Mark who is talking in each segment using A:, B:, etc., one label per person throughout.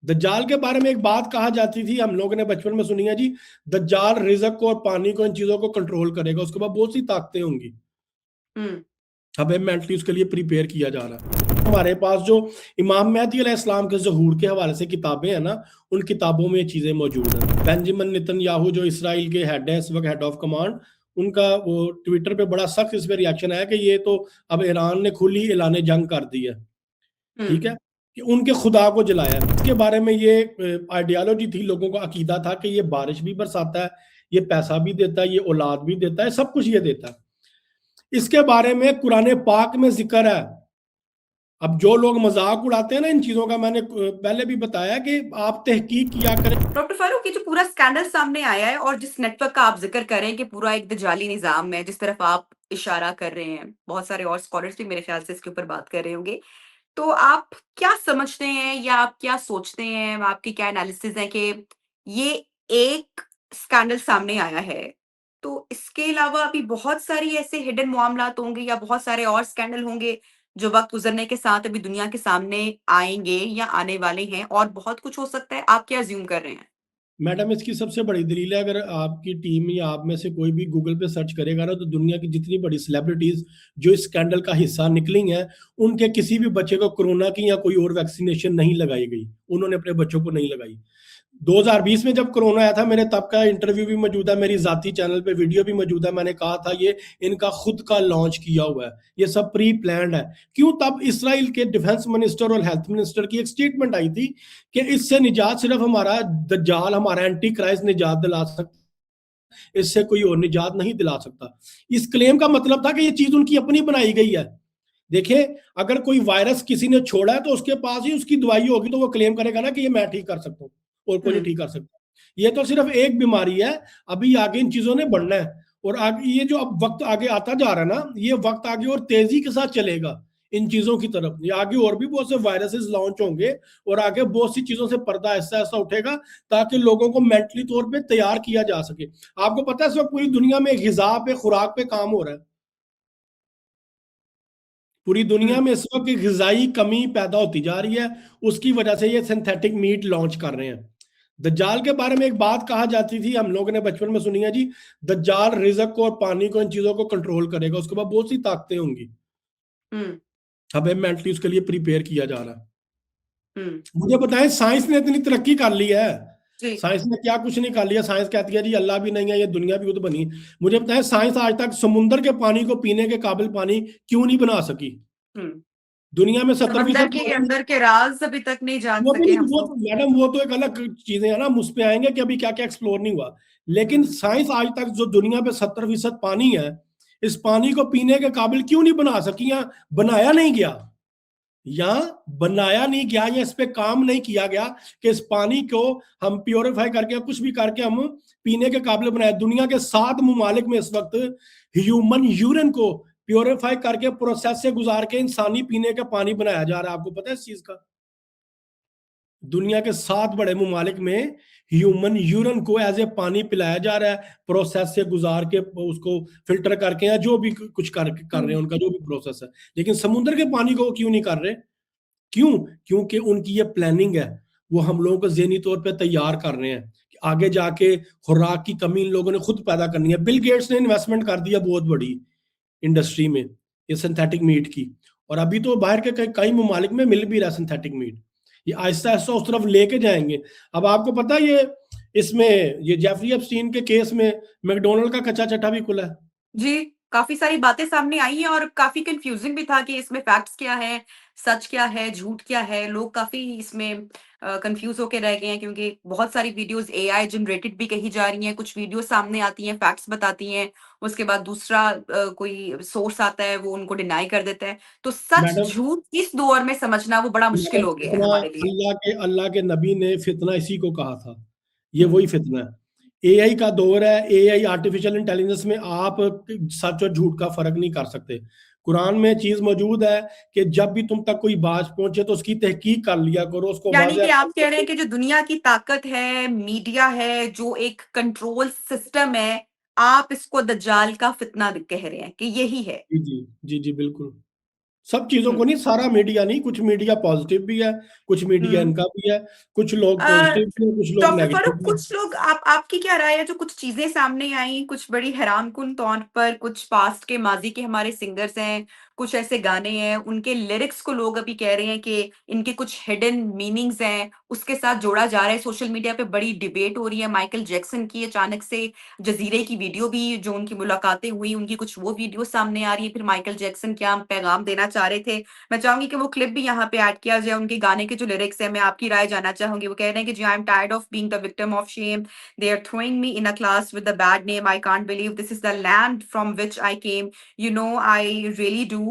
A: दज्जाल के बारे में एक बात कहा जाती थी, हम लोगों ने बचपन में सुनी है जी। दज्जाल रिजक को और पानी को, इन चीजों को कंट्रोल करेगा, उसके बाद बहुत सी ताकतें होंगी।
B: हम्म।
A: हमें मेंटली उसके लिए प्रिपेयर किया जा रहा है। हमारे पास जो इमाम मेहदी अलैहिस्सलाम के ज़हूर के हवाले से किताबें हैं ना, उन किताबों में ये चीज़ें मौजूद हैं। बेंजामिन नेतन्याहू जो इसराइल के हेड है इस वक्त, हेड ऑफ कमांड, उनका वो ट्विटर पे बड़ा सख्त इस पे रिएक्शन आया कि ये तो अब ईरान ने खुली ऐलान जंग कर दी है। ठीक
B: हम्म।
A: है, कि उनके खुदा को जलाया है। इसके बारे में ये आइडियोलॉजी थी, लोगों का अकीदा था कि ये बारिश भी बरसाता है, ये पैसा भी देता है, ये औलाद भी देता है, सब कुछ ये देता है। इसके बारे में कुरान पाक में जिक्र है। अब जो लोग मजाक उड़ाते हैं ना इन चीजों का, मैंने पहले भी बताया कि आप तहकीक किया करें।
B: डॉक्टर फारूक, ये जो पूरा स्कैंडल सामने आया है और जिस नेटवर्क का आप जिक्र कर रहे हैं कि पूरा एक दजाली निजाम है, जिस तरफ आप इशारा कर रहे हैं, बहुत सारे और स्कॉलर्स भी मेरे ख्याल से इसके ऊपर बात कर रहे होंगे। तो आप क्या समझते हैं या आप क्या सोचते हैं, आपकी क्या एनालिसिस है कि ये एक स्कैंडल सामने आया है, तो इसके अलावा अभी बहुत सारी ऐसे हिडन मामलात होंगे या बहुत सारे और स्कैंडल होंगे जो वक्त गुजरने के साथ अभी दुनिया के सामने आएंगे या आने वाले हैं, और बहुत कुछ हो सकता है। आप क्या अज्यूम कर रहे हैं?
A: मैडम, इसकी सबसे बड़ी दलील है, अगर आपकी टीम या आप में से कोई भी गूगल पे सर्च करेगा ना, तो दुनिया की जितनी बड़ी सेलिब्रिटीज जो इस स्कैंडल का हिस्सा निकली हैं, उनके किसी भी बच्चे को कोरोना की या कोई और वैक्सीनेशन नहीं लगाई गई, उन्होंने अपने बच्चों को नहीं लगाई। 2020 में जब कोरोना आया था, मेरे तब का इंटरव्यू भी मौजूद है, मेरी जाती चैनल पे वीडियो भी मौजूद है। मैंने कहा था ये इनका खुद का लॉन्च किया हुआ है, ये सब प्री प्लान्ड है। क्यों? तब इसराइल के डिफेंस मिनिस्टर और हेल्थ मिनिस्टर की एक स्टेटमेंट आई थी कि इससे निजात सिर्फ हमारा दज्जाल, हमारा एंटी क्राइस्ट निजात दिला सकता, इससे कोई और निजात नहीं दिला सकता। इस क्लेम का मतलब था कि ये चीज उनकी अपनी बनाई गई है। देखिए, अगर कोई वायरस किसी ने छोड़ा है तो उसके पास ही उसकी दवाई होगी, तो वो क्लेम करेगा ना कि ये मैं ठीक कर सकता हूँ और कोई नहीं
B: हम्म।
A: ठीक कर सकता। ये तो सिर्फ एक बीमारी है, अभी आगे इन चीजों ने बढ़ना है। और आगे ये जो अब वक्त आगे आता जा रहा है ना, ये वक्त आगे और तेजी के साथ चलेगा इन चीजों की तरफ। ये आगे और भी बहुत से वायरसेस लॉन्च होंगे और आगे बहुत सी चीजों से पर्दा ऐसा ऐसा उठेगा ताकि लोगों को मेंटली तौर पे तैयार किया जा सके। आपको पता है इस वक्त पूरी दुनिया में गिजा पे, खुराक पे काम हो रहा है। पूरी दुनिया
B: हम्म।
A: में इस वक्त ग़िज़ाई कमी पैदा होती जा रही है, उसकी वजह से ये सिंथेटिक मीट लॉन्च कर रहे हैं। दज्जाल के बारे में एक बात कहा जाती थी, हम लोगों ने बचपन में सुनी है जी। दज्जाल रिज़क को और पानी को, इन चीजों को कंट्रोल करेगा, उसके बाद बहुत सी ताकतें होंगी।
B: हम्म।
A: हमें मेंटली उसके लिए प्रिपेयर किया जा रहा है।
B: हम्म।
A: मुझे बताएं, साइंस ने इतनी तरक्की कर ली है,
B: जी।
A: साइंस ने क्या कुछ नहीं कर लिया। साइंस कहती है जी अल्लाह भी नहीं है, ये दुनिया भी खुद बनी। मुझे बताएं, साइंस आज तक समुंदर के पानी को पीने के काबिल पानी क्यों नहीं बना सकी?
B: हम्म।
A: दुनिया में सत्तर
B: समंदर
A: फीसद
B: के अंदर के राज अभी तक नहीं जान
A: वो
B: सके
A: भी,
B: हम
A: वो
B: लोग।
A: तो मैडम वो तो एक अलग चीजें है ना, हम उस पे आएंगे कि अभी क्या क्या एक्सप्लोर नहीं हुआ। लेकिन
B: हम्म।
A: साइंस आज तक जो दुनिया पे 70% पानी है, इस पानी को पीने के काबिल क्यों नहीं बना सकी, या बनाया नहीं गया, या बनाया नहीं गया, या इस पे काम नहीं किया गया कि इस पानी को हम प्योरीफाई करके कुछ भी करके हम पीने के काबिल बनाए। दुनिया के 7 मुमालिक में इस वक्त ह्यूमन यूरिन को प्योरीफाई करके प्रोसेस से गुजार के इंसानी पीने का पानी बनाया जा रहा है। आपको पता है इस चीज का? दुनिया के 7 बड़े मुमालिक में ह्यूमन यूरिन को एज ए पानी पिलाया जा रहा है, प्रोसेस से गुजार के, उसको फिल्टर करके, या जो भी कुछ कर रहे हैं, उनका जो भी प्रोसेस है। लेकिन समुद्र के पानी को क्यों नहीं कर रहे? क्यों? क्योंकि उनकी ये प्लानिंग है, वो हम लोगों को ज़हनी तौर पे तैयार कर रहे हैं कि आगे जाके खुराक की कमी इन लोगों ने खुद पैदा करनी है। बिल गेट्स ने इन्वेस्टमेंट कर दिया बहुत बड़ी इंडस्ट्री में, ये सिंथेटिक मीट की। और अभी तो बाहर के कई कई ममालिक में मिल भी रहा है सिंथेटिक मीट। ये आहिस्ता आहिस्ता उस तरफ लेके जाएंगे। अब आपको पता है ये, इसमें ये जेफरी एप्स्टीन के केस में मैकडोनल्ड का कच्चा चट्टा भी खुला है।
B: जी, काफ़ी सारी बातें सामने आई हैं और काफ़ी कन्फ्यूज़िंग भी था कि इसमें फैक्ट्स क्या हैं, सच क्या है, झूठ क्या है। लोग काफ़ी इसमें कन्फ्यूज़ होके रह गए हैं क्योंकि बहुत सारी वीडियोज़ एआई जनरेटेड भी कही जा रही हैं, कुछ वीडियो सामने आती हैं, फैक्ट्स बताती हैं, उसके बाद दूसरा कोई सोर्स आता है, वो उनको डिनाई कर देता है। तो
A: मैडम,
B: सच-झूठ इस दौर में समझना वो बड़ा मुश्किल हो गया है
A: फितना,
B: हमारे लिए।
A: अल्लाह के नबी ने फितना इसी को कहा था। ये
B: हुँ।
A: वही फितना है। एआई का दौर है, एआई आर्टिफिशियल इंटेलिजेंस में आप सच और झूठ का फर्क नहीं कर सकते। कुरान में चीज मौजूद है कि जब भी तुम तक कोई बात पहुंचे तो उसकी तहकीक कर लिया करो, उसको
B: यानी कि
A: वाज़ेह।
B: आप कह रहे हैं कि जो दुनिया की ताकत है, मीडिया है, जो एक कंट्रोल सिस्टम है, आप इसको दज्जाल का फितना द कह रहे हैं कि यही है।
A: जी, जी। जी, जी, बिल्कुल। सब चीजों को
B: हम्म
A: नहीं, सारा मीडिया नहीं, कुछ मीडिया पॉजिटिव भी है, कुछ मीडिया
B: हम्म
A: इनका भी है, कुछ लोग पॉजिटिव भी है, कुछ लोग
B: डॉक्टर
A: नेगेटिव
B: फारूक,
A: भी है।
B: कुछ लोग आपकी क्या राय है, जो कुछ चीजें सामने आई, कुछ बड़ी हैरानकुन तौर पर, कुछ पास्ट के माजी के हमारे सिंगर्स हैं, कुछ ऐसे गाने हैं, उनके लिरिक्स को लोग अभी कह रहे हैं कि इनके कुछ हिडन मीनिंग्स हैं, उसके साथ जोड़ा जा रहा है। सोशल मीडिया पे बड़ी डिबेट हो रही है माइकल जैक्सन की, अचानक से जजीरे की वीडियो भी, जो उनकी मुलाकातें हुई उनकी कुछ वो वीडियो सामने आ रही है। फिर माइकल जैक्सन क्या पैगाम देना चाह रहे थे, मैं चाहूंगी कि वो क्लिप भी यहाँ पे ऐड किया जाए, उनके गाने के जो लिरिक्स है, मैं आपकी राय जानना चाहूंगी। वो कह रहे हैं कि जी, I am tired of being the victim of shame, they are throwing me in a class with the bad name, I can't believe this is the land from which I came, you know I really do,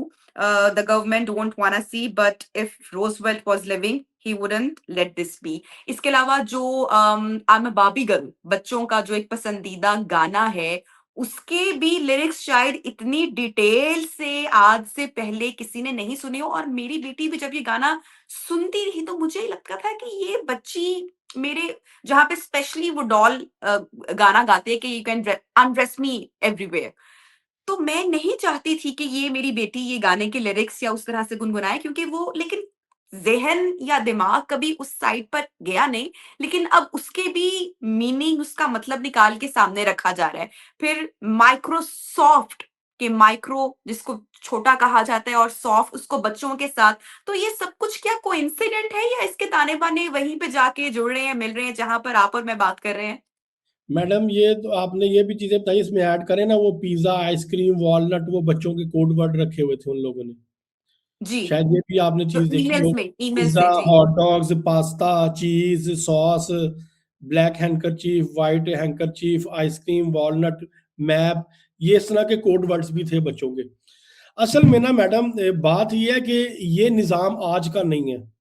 B: the government don't wanna see, but if Roosevelt was living, he wouldn't let this be. इसके अलावा जो I'm a Barbie girl, बच्चों का जो एक पसंदीदा गाना है, उसके भी लिरिक्स शायद इतनी डिटेल से आज से पहले किसी ने नहीं सुने हो। और मेरी बेटी भी जब ये गाना सुनती रही तो मुझे लगता था कि ये बच्ची मेरे, जहाँ पे स्पेशली वो डॉल गाना गाते हैं कि you can undress me everywhere, तो मैं नहीं चाहती थी कि ये मेरी बेटी ये गाने के लिरिक्स या उस तरह से गुनगुनाए, क्योंकि वो, लेकिन ज़हन या दिमाग कभी उस साइड पर गया नहीं। लेकिन अब उसके भी मीनिंग, उसका मतलब निकाल के सामने रखा जा रहा है। फिर माइक्रोसॉफ्ट के माइक्रो जिसको छोटा कहा जाता है और सॉफ्ट उसको बच्चों के साथ, तो ये सब कुछ क्या कोइंसिडेंट है या इसके ताने-बाने वहीं पे जाके जुड़ रहे हैं, मिल रहे हैं जहाँ पर आप और मैं बात कर रहे हैं?
A: मैडम ये तो आपने ये भी चीजें बताई, इसमें ऐड करें ना, वो पिज्जा, आइसक्रीम, वॉलनट, वो बच्चों के कोड वर्ड रखे हुए थे उन लोगों ने।
B: जी,
A: शायद ये भी आपने
B: जो
A: चीज देखी हो।
B: ईमेल्स
A: पिज्जा,
B: में जी।
A: हॉट डॉग्स, पास्ता, चीज, sauce, black handkerchief, white handkerchief, ice cream, walnut, map, ये इस तरह के कोड वर्ड्स भी थे बच्चों के। असल में ना मैडम, बात ये है कि ये निज़ाम आज का नहीं है।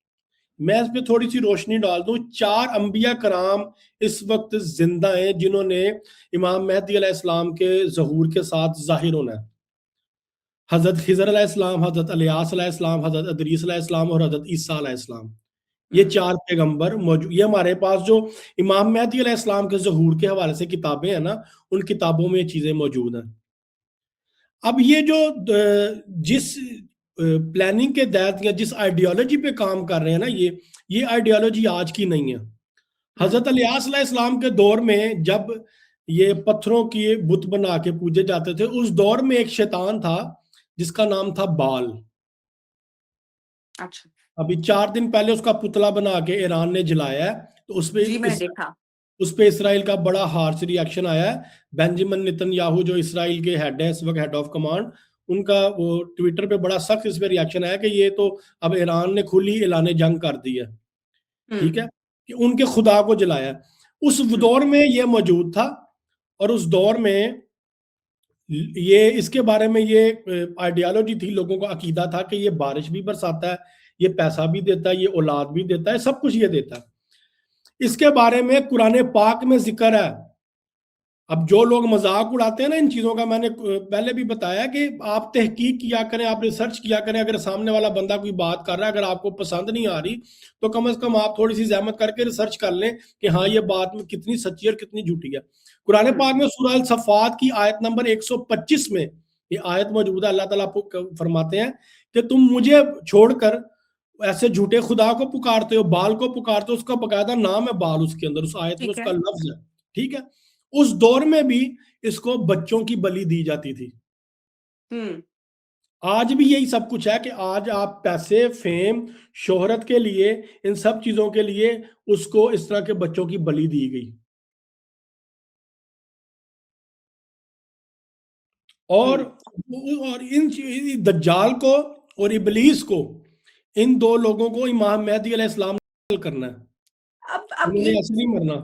A: मैं इस पे थोड़ी सी रोशनी डाल दूं। 4 अंबिया कराम इस वक्त जिंदा हैं जिन्होंने इमाम मेहदी अलैहिस्सलाम के ज़हूर के साथ ज़ाहिर होना है। हज़रत खिज़र अलैहिस्सलाम, हज़रत इलियास अलैहिस्सलाम, हज़रत इदरीस अलैहिस्सलाम और हज़रत ईसा अलैहिस्सलाम, ये
B: हुँ,
A: 4 पैगंबर मौजूद। ये हमारे पास जो इमाम मेहदी अलैहिस्सलाम के ज़हूर के हवाले से किताबें हैं ना, उन किताबों में ये चीज़ें मौजूद हैं। अब ये जो जिस प्लानिंग के तहत या जिस आइडियोलॉजी पे काम कर रहे हैं ना, ये आइडियोलॉजी आज की नहीं है।
B: हुँ,
A: हजरत इलियास अलैहिस्सलाम के दौर में जब ये पत्थरों के बुत बना के पूजे जाते थे, उस दौर में एक शैतान था जिसका नाम था बाल।
B: अच्छा।
A: अभी 4 दिन पहले उसका पुतला बना के ईरान ने जलाया है, तो
B: जी, मैंने देखा।
A: उस पे इसराइल का बड़ा हार्श रिएक्शन आया है। बेंजामिन नेतन्याहू जो इसराइल के हेड है इस वक्त, हेड ऑफ कमांड, उनका वो ट्विटर पे बड़ा सख्त इस पे रिएक्शन आया कि ये तो अब ईरान ने खुली ऐलान जंग कर दी है।
B: हुँ,
A: ठीक है, कि उनके खुदा को जलाया। उस
B: हुँ,
A: दौर में ये मौजूद था, और उस दौर में ये इसके बारे में ये आइडियोलॉजी थी, लोगों का अकीदा था कि ये बारिश भी बरसाता है, ये पैसा भी देता है, ये औलाद भी देता है, सब कुछ ये देता है। इसके बारे में कुरान पाक में जिक्र है। अब जो लोग मजाक उड़ाते हैं ना इन चीज़ों का, मैंने पहले भी बताया कि आप तहकीक किया करें, आप रिसर्च किया करें। अगर सामने वाला बंदा कोई बात कर रहा है, अगर आपको पसंद नहीं आ रही, तो कम से कम आप थोड़ी सी जहमत करके रिसर्च कर लें कि हाँ ये बात में कितनी सच्ची और कितनी झूठी है। कुरान
B: हुँ,
A: पाक में सूरह अल सफ़ात की आयत नंबर 125 में ये आयत मौजूद है। अल्लाह ताला फरमाते हैं कि तुम मुझे छोड़कर ऐसे झूठे खुदा को पुकारते हो, बाल को पुकारते हो, उसका बकायदा नाम है बाल, उसके अंदर उस आयत में
B: ठीक
A: उसका
B: है।
A: लफ्ज है। ठीक है, उस दौर में भी इसको बच्चों की बलि दी जाती थी।
B: हुँ,
A: आज भी यही सब कुछ है कि आज आप पैसे, फेम, शोहरत के लिए, इन सब चीजों के लिए उसको इस तरह के बच्चों की बलि दी गई। और
B: हुँ।
A: इन दज्जाल को और इबलीस को, इन दो लोगों को इमाम मेहदी अलैहिस्सलाम ने करना है।
B: अब
A: उन्होंने
B: ये
A: ऐसे नहीं मरना।